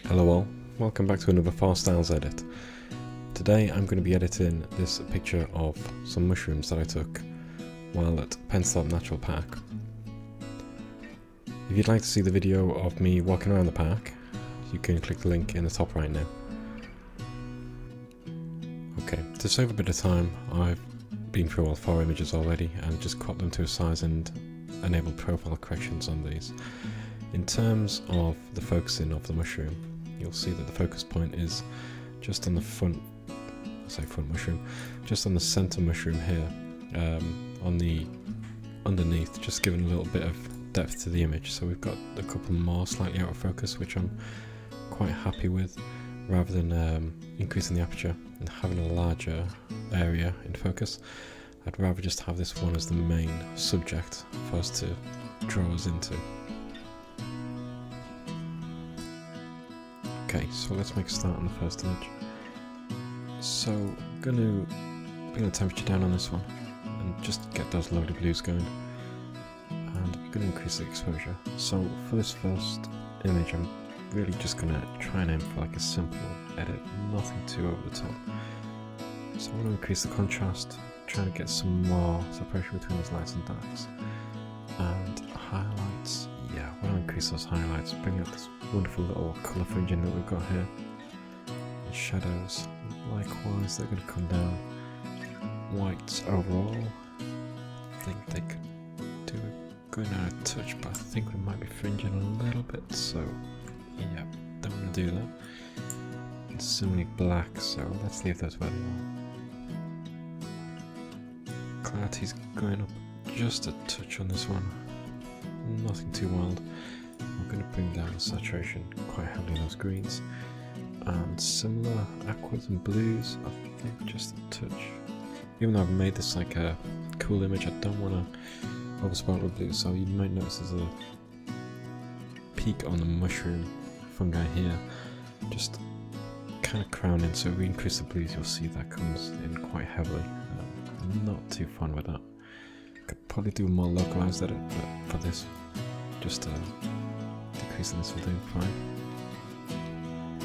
Hello all, welcome back to another 4 Styles edit. Today I'm going to be editing this picture of some mushrooms that I took while at Pensthorpe Natural Park. If you'd like to see the video of me walking around the park, you can click the link in the top right now. Okay, to save a bit of time, I've been through all 4 images already and just cropped them to a size and enabled profile corrections on these. In terms of the focusing of the mushroom, you'll see that the focus point is just on the front mushroom, just on the center mushroom here, on the underneath, just giving a little bit of depth to the image. So we've got a couple more slightly out of focus, which I'm quite happy with, rather than increasing the aperture and having a larger area in focus. I'd rather just have this one as the main subject for us to draw us into. Okay, so let's make a start on the first image. So I'm going to bring the temperature down on this one and just get those loaded blues going, and I'm going to increase the exposure. So for this first image I'm really just going to try and aim for like a simple edit, nothing too over the top. So I want to increase the contrast, trying to get some more separation between those lights and darks. And highlights, yeah, I want to increase those highlights, bring out this wonderful little colour fringing that we've got here. And shadows, likewise, they're going to come down. Whites overall, I think they could do it going down a touch, but I think we might be fringing a little bit, so yeah, don't want to do that. And similarly black, so let's leave those where they are. Clarity's going up just a touch on this one, nothing too wild. I'm going to bring down the saturation quite heavily in those greens, and similar aquas and blues, I think just a touch. Even though I've made this like a cool image, I don't want to overspoil with blue, so you might notice there's a peak on the mushroom fungi here, just kind of crowning. So if we increase the blues, you'll see that comes in quite heavily. I'm not too fond with that. Could probably do a more localized edit, but for this, just decreasing this will do fine.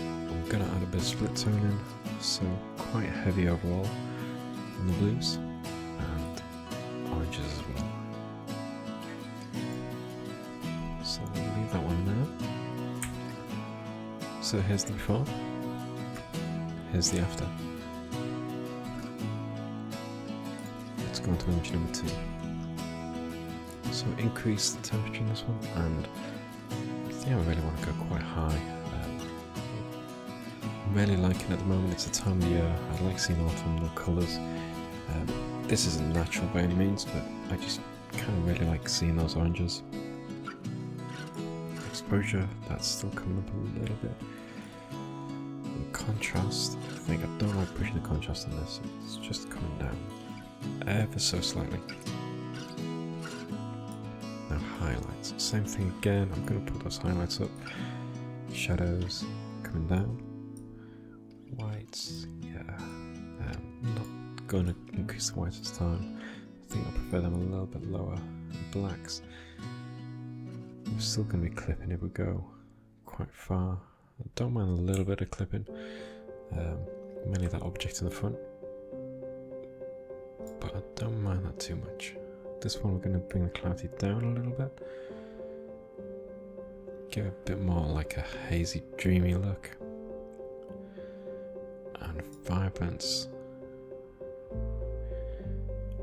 I'm gonna add a bit of split tone in, so quite heavy overall on the blues and oranges as well. So we'll leave that one there. So here's the before, here's the after. Let's go on to image number 2. So increase the temperature in this one, and I think I really want to go quite high. I'm really liking at the moment, it's the time of year, I like seeing autumnal colours. This isn't natural by any means, but I just kind of really like seeing those oranges. Exposure, that's still coming up a little bit. And contrast, I think I don't like pushing the contrast on this, it's just coming down ever so slightly. Now highlights, same thing again, I'm going to put those highlights up. Shadows coming down. Whites, yeah, not going to increase the whites this time. I think I prefer them a little bit lower. And blacks, we're still going to be clipping if we go quite far. I don't mind a little bit of clipping, mainly that object in the front, but I don't mind that too much. This one we're going to bring the clarity down a little bit, give it a bit more like a hazy, dreamy look. And vibrance,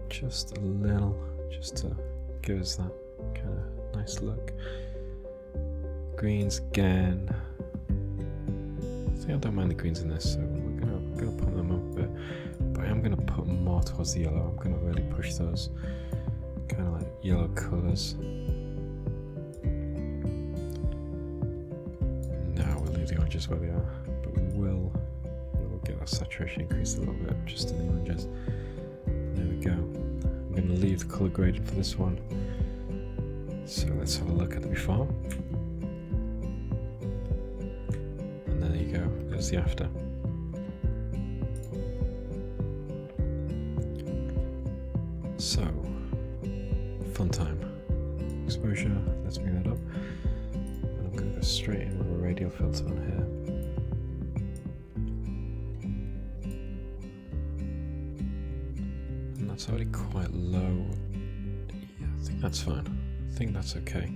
just a little, just to give us that kind of nice look. Greens again, I think I don't mind the greens in this, so we're gonna put them up a bit, but I am gonna put more towards the yellow. I'm gonna really push those kind of like yellow colours. Now we'll leave the oranges where they are, but we'll get that saturation increased a little bit just in the oranges. There we go. I'm going to leave the colour gradient for this one. So let's have a look at the before. And there you go, there's the after. So, fun time. Exposure, let's bring that up. And I'm going to go straight in with a radial filter on here. And that's already quite low. Yeah, I think that's fine. I think that's okay.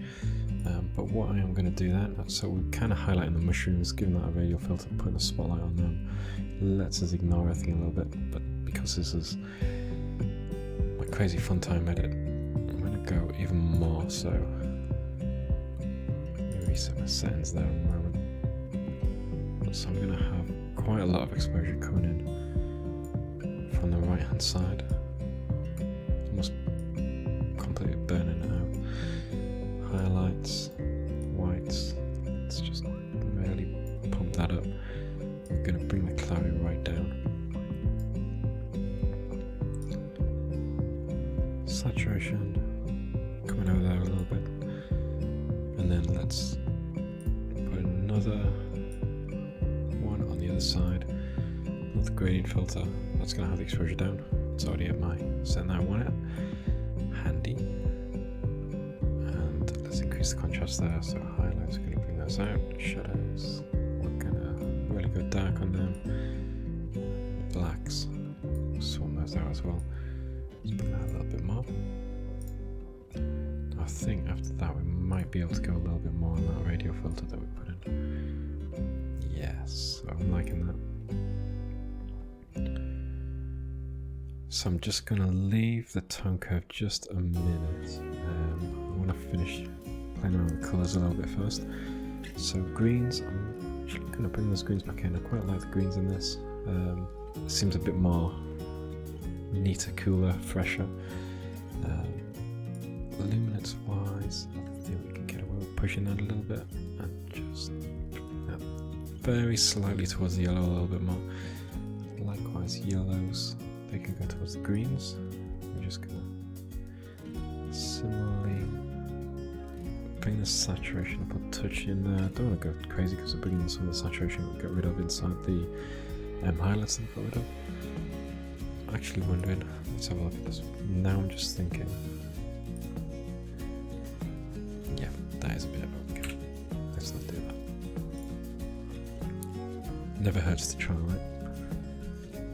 But what I am going to do then, so we're kind of highlighting the mushrooms, giving that a radial filter, putting a spotlight on them, lets us ignore everything a little bit. But because this is my crazy fun time edit, I'm going to go even more. So let me reset my settings there in a moment. So I'm going to have quite a lot of exposure coming in from the right hand side, almost completely burning it out. Highlights, whites, let's just really pump that up. I'm going to bring the clarity right down. Saturation, coming over there a little bit. And then let's put another one on the other side. Another gradient filter. That's going to have the exposure down. It's already at my setting that I want it. Handy. Increase the contrast there, so highlights are going to bring those out, shadows, we're going to really go dark on them, blacks, swap those out as well, let's bring that a little bit more. I think after that we might be able to go a little bit more on that radial filter that we put in. Yes, so I'm liking that. So I'm just going to leave the tone curve just a minute. I want to finish playing around with colours a little bit first. So greens, I'm actually going to bring those greens back in. I quite like the greens in this. It seems a bit more neater, cooler, fresher. Luminance wise, I think we can get away with pushing that a little bit and just very slightly towards the yellow a little bit more. Likewise, yellows, they can go towards the greens. We're just going to similarly bring the saturation up a touch in there. I don't want to go crazy because we're bringing some of the saturation we'll get rid of inside the highlights that we've got rid of. Actually wondering, let's have a look at this. Now I'm just thinking, yeah, that is a bit of okay. Let's not do that. Never hurts to try, right?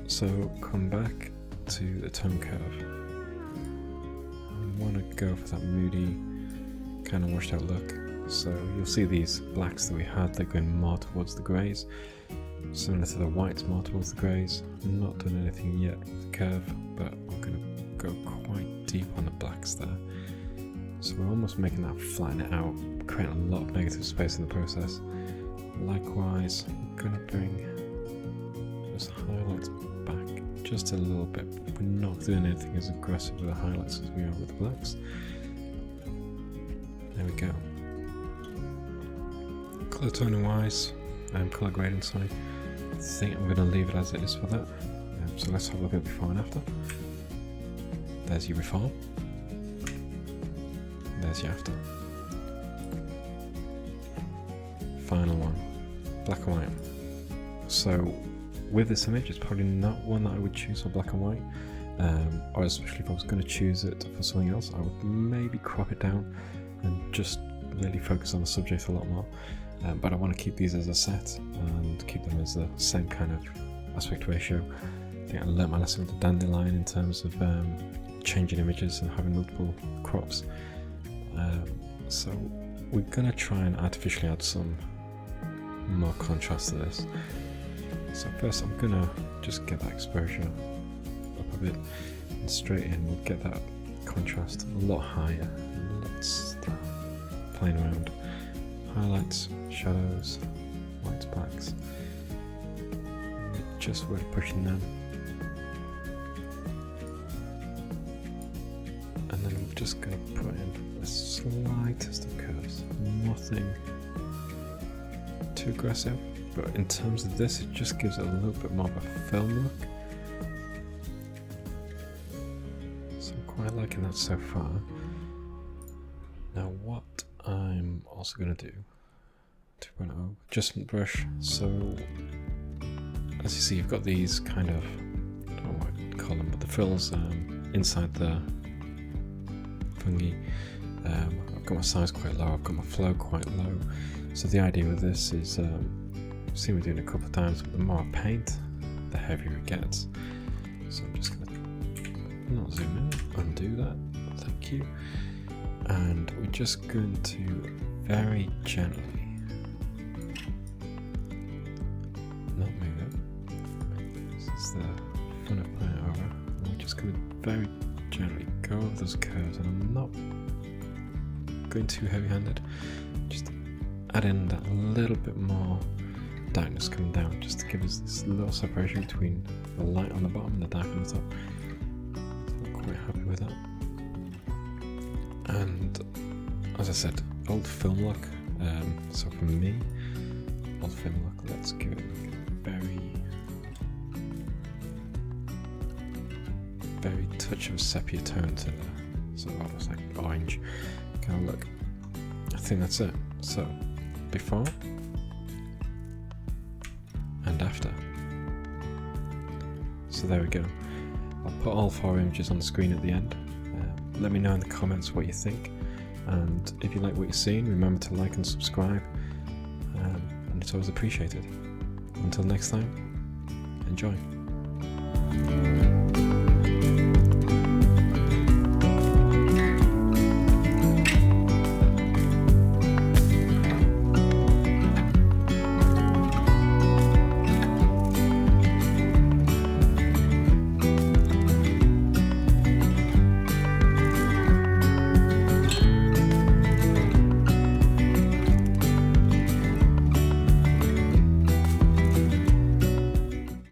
So come back to the tone curve. I want to go for that moody, kind of washed out look. So you'll see these blacks that we had, they're going more towards the greys, similar to the whites more towards the greys. I'm not done anything yet with the curve, but I'm going to go quite deep on the blacks there. So we're almost making that flatten it out, creating a lot of negative space in the process. Likewise, I'm going to bring those highlights back just a little bit. We're not doing anything as aggressive with the highlights as we are with the blacks. There we go. Colour toning wise, colour grading, sorry, I think I'm going to leave it as it is for that. So let's have a look at before and after. There's your before. There's your after. Final one, black and white. So with this image, it's probably not one that I would choose for black and white, or especially if I was going to choose it for something else, I would maybe crop it down and just really focus on the subject a lot more. But I want to keep these as a set and keep them as the same kind of aspect ratio. I think I learnt my lesson with the dandelion in terms of changing images and having multiple crops. So we're going to try and artificially add some more contrast to this. So first I'm going to just get that exposure up a bit and straight in. We'll get that contrast a lot higher. Let's start playing around. Highlights, shadows, whites, blacks. We're just really pushing them. And then we're just going to put in the slightest of curves. Nothing too aggressive, but in terms of this, it just gives it a little bit more of a film look. So I'm quite liking that so far. Now what I'm also going to do, 2.0, adjustment brush. So as you see, you've got these kind of, I don't know what I'd call them, but the frills inside the fungi. I've got my size quite low, I've got my flow quite low. So the idea with this is, I've seen me doing it a couple of times, but the more I paint, the heavier it gets. So I'm just going to not zoom in, undo that, thank you. And we're just going to very gently, not move it. This is the fun of putting it over. And we're just going to very gently go over those curves, and I'm not going too heavy-handed. Just add in that little bit more darkness coming down, just to give us this little separation between the light on the bottom and the dark on the top. So I'm quite happy with that. And as I said, old film look. So for me, old film look, let's give it a very touch of sepia tone to the sort of almost like orange kind of look. I think that's it. So before and after. So there we go. I'll put all 4 images on the screen at the end. Let me know in the comments what you think, and if you like what you're seeing, remember to like and subscribe, and it's always appreciated. Until next time, enjoy.